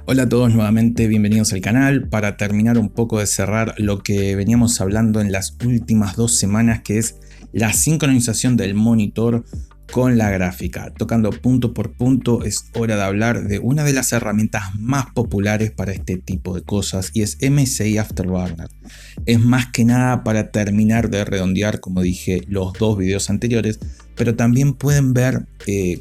Hola a todos nuevamente, bienvenidos al canal. Para terminar un poco de cerrar lo que veníamos hablando en las últimas 2 semanas, que es la sincronización del monitor con la gráfica. Tocando punto por punto, es hora de hablar de una de las herramientas más populares para este tipo de cosas, y es MSI Afterburner. Es más que nada para terminar de redondear, como dije, los dos videos anteriores, pero también pueden ver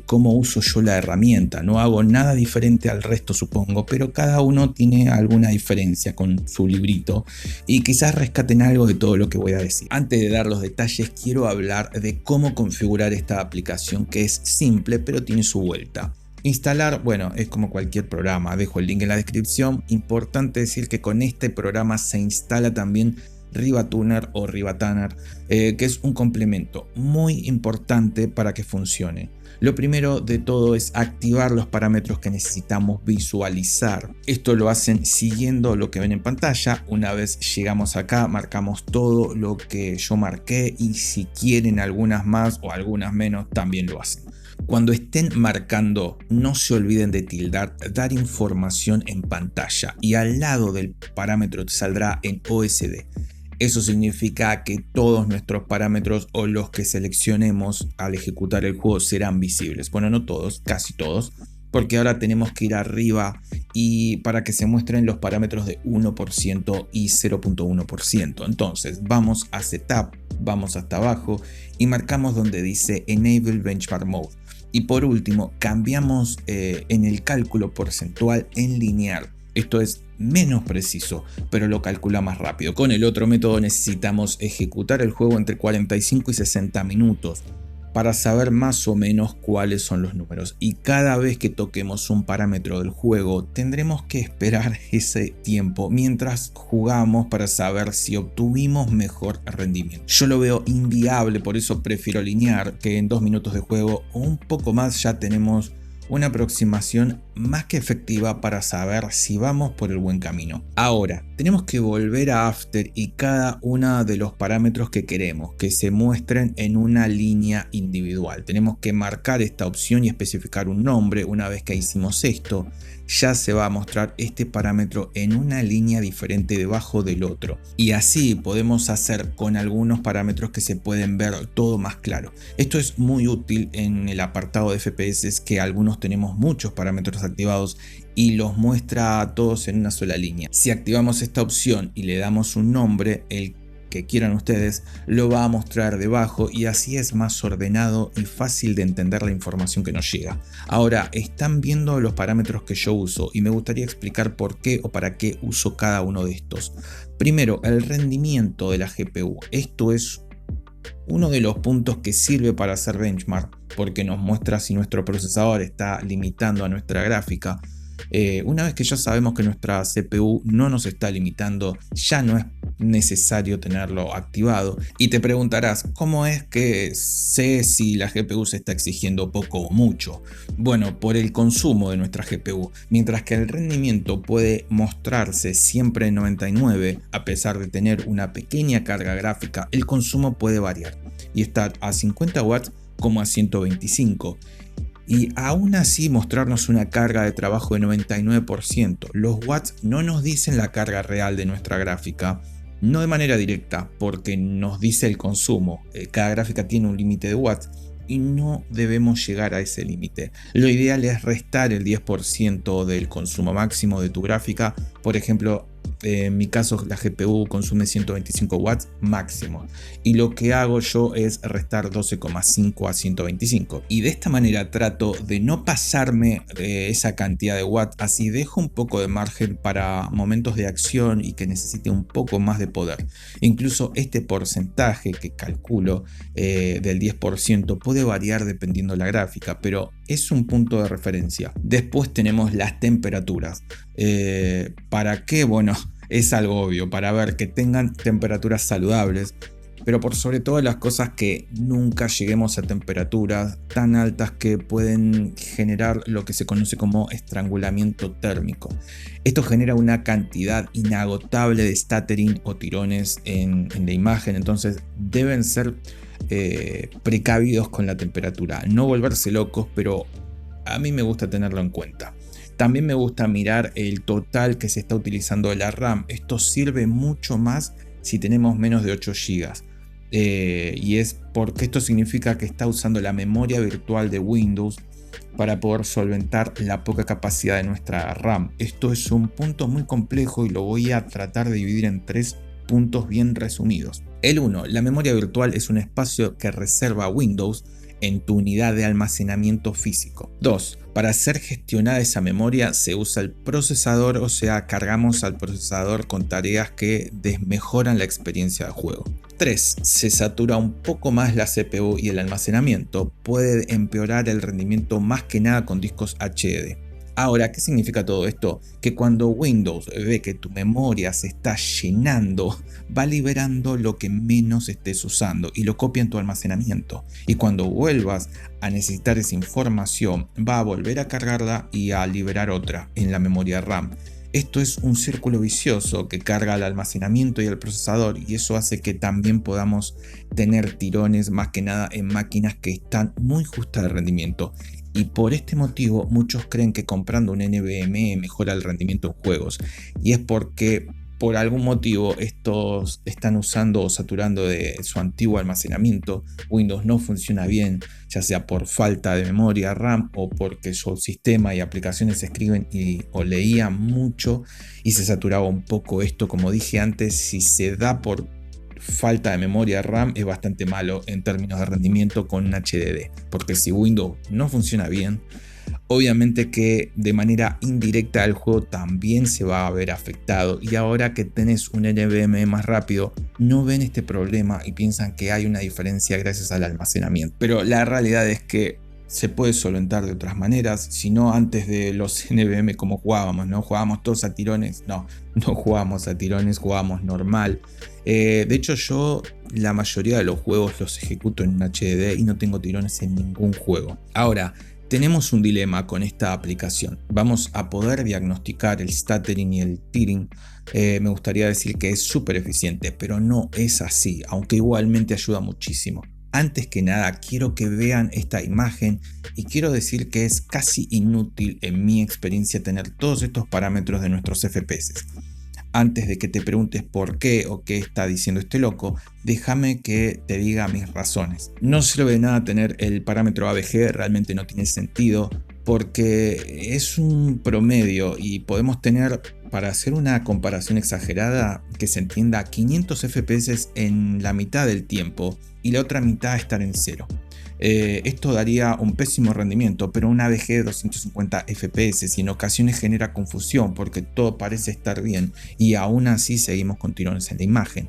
cómo uso yo la herramienta. No hago nada diferente al resto, supongo, pero cada uno tiene alguna diferencia con su librito y quizás rescaten algo de todo lo que voy a decir. Antes de dar los detalles, quiero hablar de cómo configurar esta aplicación, que es simple pero tiene su vuelta. Instalar, bueno, es como cualquier programa, dejo el link en la descripción. Importante decir que con este programa se instala también Rivatuner o Rivataner, que es un complemento muy importante para que funcione. Lo primero de todo es activar los parámetros que necesitamos visualizar. Esto lo hacen siguiendo lo que ven en pantalla. Una vez llegamos acá, marcamos todo lo que yo marqué, y si quieren algunas más o algunas menos, también lo hacen. Cuando estén marcando, no se olviden de tildar, dar información en pantalla, y al lado del parámetro te saldrá en OSD. Eso significa que todos nuestros parámetros o los que seleccionemos al ejecutar el juego serán visibles. Bueno, no todos, casi todos, porque ahora tenemos que ir arriba y para que se muestren los parámetros de 1% y 0.1%. Entonces vamos a Setup, vamos hasta abajo y marcamos donde dice Enable Benchmark Mode. Y por último, cambiamos en el cálculo porcentual en lineal. Esto es menos preciso, pero lo calcula más rápido. Con el otro método necesitamos ejecutar el juego entre 45 y 60 minutos para saber más o menos cuáles son los números. Y cada vez que toquemos un parámetro del juego, tendremos que esperar ese tiempo mientras jugamos para saber si obtuvimos mejor rendimiento. Yo lo veo inviable, por eso prefiero linear, que en 2 minutos de juego o un poco más ya tenemos una aproximación más que efectiva para saber si vamos por el buen camino. Ahora, tenemos que volver a After y cada uno de los parámetros que queremos que se muestren en una línea individual. Tenemos que marcar esta opción y especificar un nombre. Una vez que hicimos esto, ya se va a mostrar este parámetro en una línea diferente debajo del otro. Y así podemos hacer con algunos parámetros que se pueden ver todo más claro. Esto es muy útil en el apartado de FPS, que algunos tenemos muchos parámetros activados y los muestra a todos en una sola línea. Si activamos esta opción y le damos un nombre, el que quieran ustedes, lo va a mostrar debajo, y así es más ordenado y fácil de entender la información que nos llega. Ahora están viendo los parámetros que yo uso y me gustaría explicar por qué o para qué uso cada uno de estos. Primero, el rendimiento de la GPU. Esto es uno de los puntos que sirve para hacer benchmark, porque nos muestra si nuestro procesador está limitando a nuestra gráfica. Una vez que ya sabemos que nuestra CPU no nos está limitando, ya no es necesario tenerlo activado. Y te preguntarás, ¿cómo es que sé si la GPU se está exigiendo poco o mucho? Bueno, por el consumo de nuestra GPU. Mientras que el rendimiento puede mostrarse siempre en 99, a pesar de tener una pequeña carga gráfica, el consumo puede variar y está a 50 watts como a 125. Y aún así mostrarnos una carga de trabajo de 99%. Los watts no nos dicen la carga real de nuestra gráfica, no de manera directa, porque nos dice el consumo. Cada gráfica tiene un límite de watts y no debemos llegar a ese límite. Lo ideal es restar el 10% del consumo máximo de tu gráfica. Por ejemplo, en mi caso la GPU consume 125 watts máximo, y lo que hago yo es restar 12,5 a 125, y de esta manera trato de no pasarme de esa cantidad de watts. Así dejo un poco de margen para momentos de acción y que necesite un poco más de poder. Incluso este porcentaje que calculo del 10% puede variar dependiendo de la gráfica, pero es un punto de referencia. Después tenemos las temperaturas. ¿Para qué? Bueno, es algo obvio, para ver que tengan temperaturas saludables, pero por sobre todas las cosas que nunca lleguemos a temperaturas tan altas que pueden generar lo que se conoce como estrangulamiento térmico. Esto genera una cantidad inagotable de stuttering o tirones en la imagen, entonces deben ser precavidos con la temperatura, no volverse locos, pero a mí me gusta tenerlo en cuenta. También me gusta mirar el total que se está utilizando de la RAM. Esto sirve mucho más si tenemos menos de 8 GB. Y es porque esto significa que está usando la memoria virtual de Windows para poder solventar la poca capacidad de nuestra RAM. Esto es un punto muy complejo y lo voy a tratar de dividir en 3 puntos bien resumidos. El 1. La memoria virtual es un espacio que reserva Windows en tu unidad de almacenamiento físico. 2. Para ser gestionada esa memoria se usa el procesador, o sea, cargamos al procesador con tareas que desmejoran la experiencia de juego. 3. Se satura un poco más la CPU y el almacenamiento. Puede empeorar el rendimiento más que nada con discos HDD. Ahora, ¿qué significa todo esto? Que cuando Windows ve que tu memoria se está llenando, va liberando lo que menos estés usando y lo copia en tu almacenamiento. Y cuando vuelvas a necesitar esa información, va a volver a cargarla y a liberar otra en la memoria RAM. Esto es un círculo vicioso que carga al almacenamiento y al procesador, y eso hace que también podamos tener tirones más que nada en máquinas que están muy justas de rendimiento. Y por este motivo muchos creen que comprando un NVMe mejora el rendimiento en juegos, y es porque por algún motivo estos están usando o saturando de su antiguo almacenamiento. Windows no funciona bien, ya sea por falta de memoria RAM o porque su sistema y aplicaciones se escriben o leían mucho y se saturaba un poco esto. Como dije antes, si se da por falta de memoria RAM es bastante malo en términos de rendimiento con un HDD, porque si Windows no funciona bien, obviamente que de manera indirecta el juego también se va a ver afectado, y ahora que tenés un NVMe más rápido no ven este problema y piensan que hay una diferencia gracias al almacenamiento, pero la realidad es que se puede solventar de otras maneras. Si no, antes de los NVMe, como jugábamos, ¿no? Jugábamos todos a tirones. No jugábamos a tirones, jugábamos normal. De hecho, yo la mayoría de los juegos los ejecuto en un HDD y no tengo tirones en ningún juego. Ahora, tenemos un dilema con esta aplicación. Vamos a poder diagnosticar el stuttering y el tearing. Me gustaría decir que es súper eficiente, pero no es así, aunque igualmente ayuda muchísimo. Antes que nada, quiero que vean esta imagen y quiero decir que es casi inútil en mi experiencia tener todos estos parámetros de nuestros FPS. Antes de que te preguntes por qué o qué está diciendo este loco, déjame que te diga mis razones. No sirve de nada tener el parámetro ABG, realmente no tiene sentido, porque es un promedio y podemos tener, para hacer una comparación exagerada, que se entienda, 500 FPS en la mitad del tiempo y la otra mitad estar en cero. Esto daría un pésimo rendimiento, pero un ABG de 250 FPS y en ocasiones genera confusión porque todo parece estar bien y aún así seguimos con tirones en la imagen.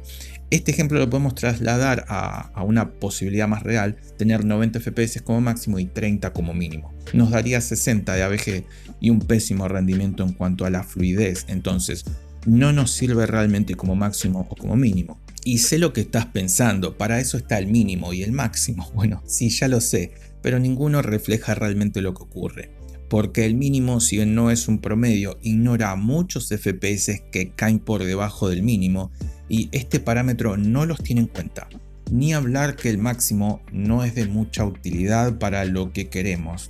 Este ejemplo lo podemos trasladar a una posibilidad más real, tener 90 FPS como máximo y 30 como mínimo. Nos daría 60 de ABG y un pésimo rendimiento en cuanto a la fluidez, entonces no nos sirve realmente como máximo o como mínimo. Y sé lo que estás pensando, para eso está el mínimo y el máximo. Bueno, sí, ya lo sé, pero ninguno refleja realmente lo que ocurre. Porque el mínimo, si bien no es un promedio, ignora muchos FPS que caen por debajo del mínimo y este parámetro no los tiene en cuenta. Ni hablar que el máximo no es de mucha utilidad para lo que queremos,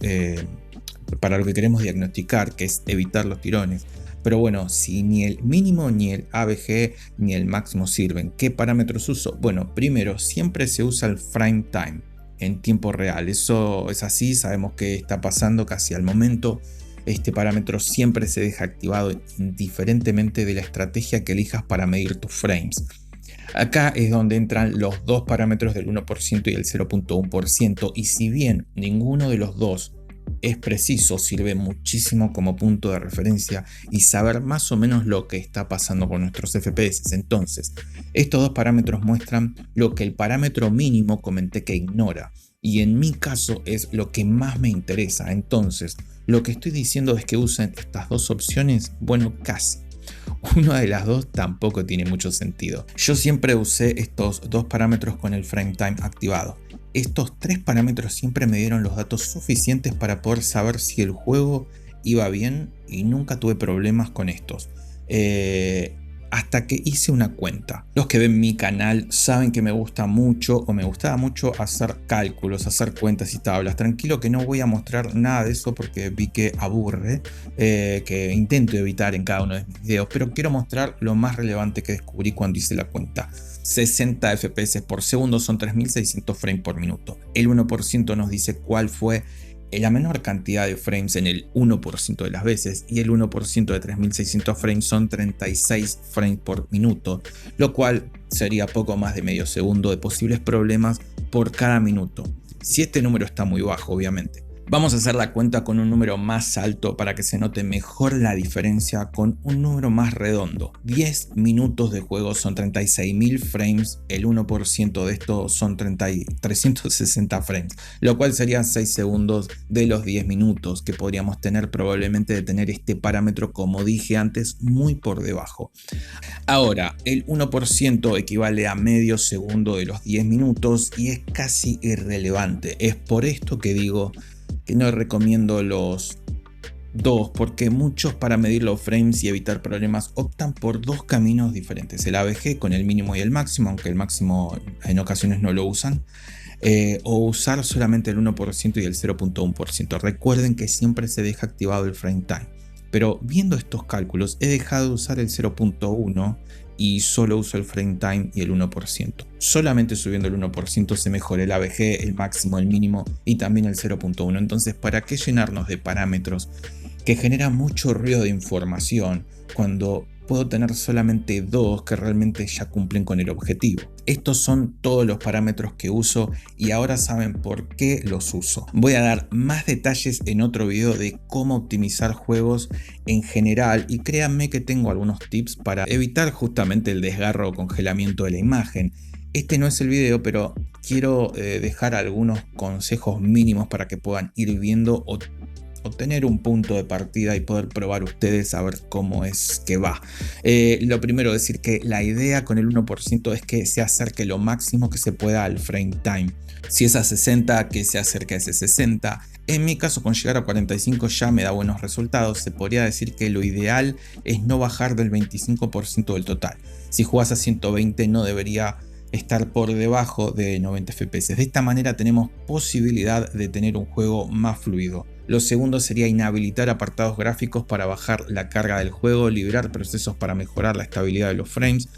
diagnosticar, que es evitar los tirones. Pero bueno, si ni el mínimo, ni el ABG, ni el máximo sirven, ¿qué parámetros uso? Bueno, primero, siempre se usa el frame time en tiempo real. Eso es así, sabemos que está pasando casi al momento. Este parámetro siempre se deja activado indiferentemente de la estrategia que elijas para medir tus frames. Acá es donde entran los dos parámetros del 1% y el 0.1%, y si bien ninguno de los dos es preciso, sirve muchísimo como punto de referencia y saber más o menos lo que está pasando con nuestros FPS. Entonces, estos dos parámetros muestran lo que el parámetro mínimo comenté que ignora, y en mi caso es lo que más me interesa. Entonces, lo que estoy diciendo es que usen estas dos opciones. Bueno, casi. Una de las dos tampoco tiene mucho sentido. Yo siempre usé estos dos parámetros con el frame time activado. Estos tres parámetros siempre me dieron los datos suficientes para poder saber si el juego iba bien y nunca tuve problemas con estos. hasta que hice una cuenta. Los que ven mi canal saben que me gusta mucho o me gustaba mucho hacer cálculos, hacer cuentas y tablas. Tranquilo que no voy a mostrar nada de eso porque vi que aburre, que intento evitar en cada uno de mis videos, pero quiero mostrar lo más relevante que descubrí cuando hice la cuenta. 60 FPS por segundo son 3600 frames por minuto. El 1% nos dice cuál fue la menor cantidad de frames en el 1% de las veces, y el 1% de 3600 frames son 36 frames por minuto, lo cual sería poco más de medio segundo de posibles problemas por cada minuto, si este número está muy bajo, obviamente. Vamos a hacer la cuenta con un número más alto para que se note mejor la diferencia, con un número más redondo. 10 minutos de juego son 36.000 frames, el 1% de esto son 360 frames, lo cual serían 6 segundos de los 10 minutos que podríamos tener, probablemente de tener este parámetro, como dije antes, muy por debajo. Ahora, el 1% equivale a medio segundo de los 10 minutos y es casi irrelevante. Es por esto que digo que no recomiendo los dos, porque muchos, para medir los frames y evitar problemas, optan por dos caminos diferentes: el ABG con el mínimo y el máximo, aunque el máximo en ocasiones no lo usan, o usar solamente el 1% y el 0.1%. Recuerden que siempre se deja activado el frame time, pero viendo estos cálculos he dejado de usar el 0.1 y solo uso el frame time y el 1%. Solamente subiendo el 1% se mejora el ABG, el máximo, el mínimo y también el 0.1. Entonces, ¿para qué llenarnos de parámetros que generan mucho ruido de información cuando puedo tener solamente dos que realmente ya cumplen con el objetivo? Estos son todos los parámetros que uso y ahora saben por qué los uso. Voy a dar más detalles en otro video de cómo optimizar juegos en general, y créanme que tengo algunos tips para evitar justamente el desgarro o congelamiento de la imagen. Este no es el video, pero quiero dejar algunos consejos mínimos para que puedan ir viendo o tener un punto de partida y poder probar ustedes a ver cómo es que va. Lo primero, decir que la idea con el 1% es que se acerque lo máximo que se pueda al frame time. Si es a 60, que se acerque a ese 60. En mi caso, con llegar a 45 ya me da buenos resultados. Se podría decir que lo ideal es no bajar del 25% del total. Si juegas a 120 no debería estar por debajo de 90 FPS. De esta manera tenemos posibilidad de tener un juego más fluido. Lo segundo sería inhabilitar apartados gráficos para bajar la carga del juego, liberar procesos para mejorar la estabilidad de los frames.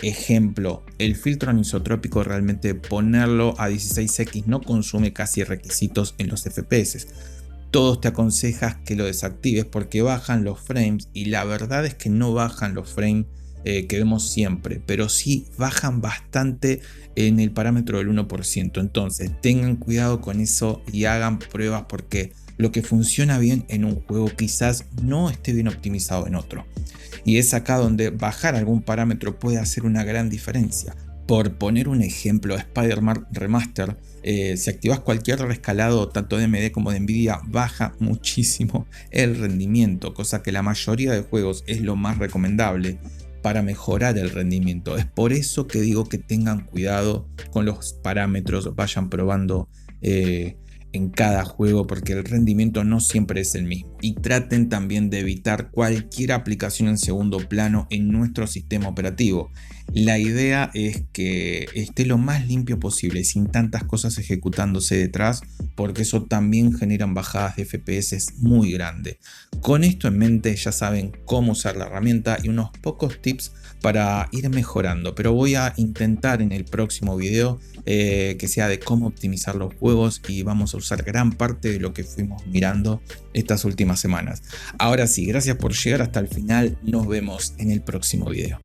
Ejemplo, el filtro anisotrópico, realmente ponerlo a 16x no consume casi requisitos en los FPS. Todos te aconsejas que lo desactives porque bajan los frames, y la verdad es que no bajan los frames que vemos siempre, pero sí bajan bastante en el parámetro del 1%. Entonces tengan cuidado con eso y hagan pruebas, porque lo que funciona bien en un juego quizás no esté bien optimizado en otro, y es acá donde bajar algún parámetro puede hacer una gran diferencia. Por poner un ejemplo, Spider-Man Remaster, si activas cualquier rescalado tanto de AMD como de Nvidia, baja muchísimo el rendimiento, cosa que la mayoría de juegos es lo más recomendable para mejorar el rendimiento. Es por eso que digo que tengan cuidado con los parámetros, vayan probando en cada juego, porque el rendimiento no siempre es el mismo. Y traten también de evitar cualquier aplicación en segundo plano en nuestro sistema operativo. La idea es que esté lo más limpio posible, sin tantas cosas ejecutándose detrás, porque eso también generan bajadas de FPS muy grandes. Con esto en mente ya saben cómo usar la herramienta y unos pocos tips para ir mejorando, pero voy a intentar en el próximo video que sea de cómo optimizar los juegos, y vamos a usar gran parte de lo que fuimos mirando estas últimas semanas. Ahora sí, gracias por llegar hasta el final, nos vemos en el próximo video.